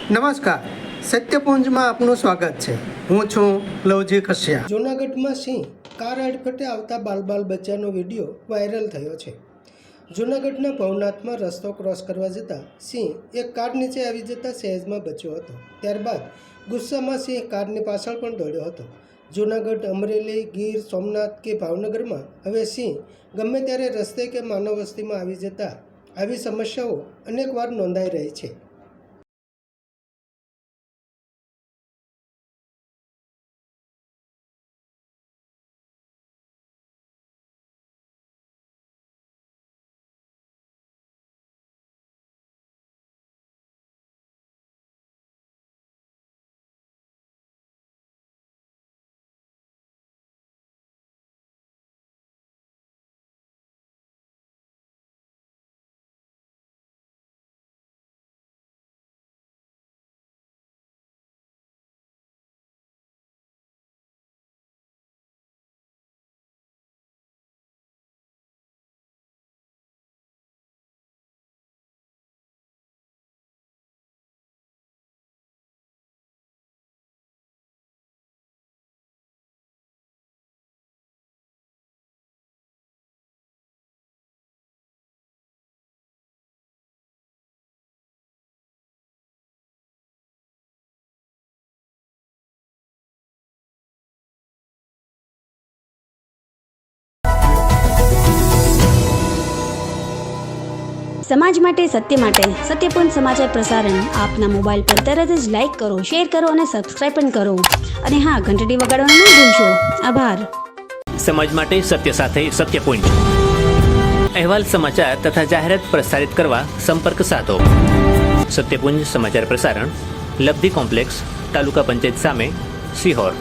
નમસ્કાર, સત્યપુંજમાં આપનું સ્વાગત છે। હું છું લવજી કશ્યા। જૂનાગઢમાં સિંહ કાર અડફેટે આવતા બાલ બચ્ચાનો વિડીયો વાયરલ થયો છે। જૂનાગઢના ભવનાથમાં રસ્તો ક્રોસ કરવા જતાં સિંહ એક કાર નીચે આવી જતાં સહેજમાં બચ્યો હતો। ત્યારબાદ ગુસ્સામાં સિંહ કારની પાછળ પણ દોડ્યો હતો। જૂનાગઢ, અમરેલી, ગીર સોમનાથ કે ભાવનગરમાં હવે સિંહ ગમે ત્યારે રસ્તે કે માનવ વસ્તીમાં આવી જતાં આવી સમસ્યાઓ અનેકવાર નોંધાઈ રહી છે। સમાજ માટે સત્યપુંજ સમાચાર પ્રસારણ આપના મોબાઈલ પર તરત જ લાઈક કરો, શેર કરો અને સબસ્ક્રાઇબ પણ કરો અને હા, ઘંટડી વગાડવાનું ન ભૂલશો। આભાર। સમાજ માટે સત્ય સાથે સત્યપુંજ અહેવાલ, સમાચાર તથા જાહેરાત પ્રસારિત કરવા સંપર્ક સાધો। સત્યપુંજ સમાચાર પ્રસારણ, લબ્ધિ કોમ્પ્લેક્સ, તાલુકા પંચાયત સામે, સિહોર।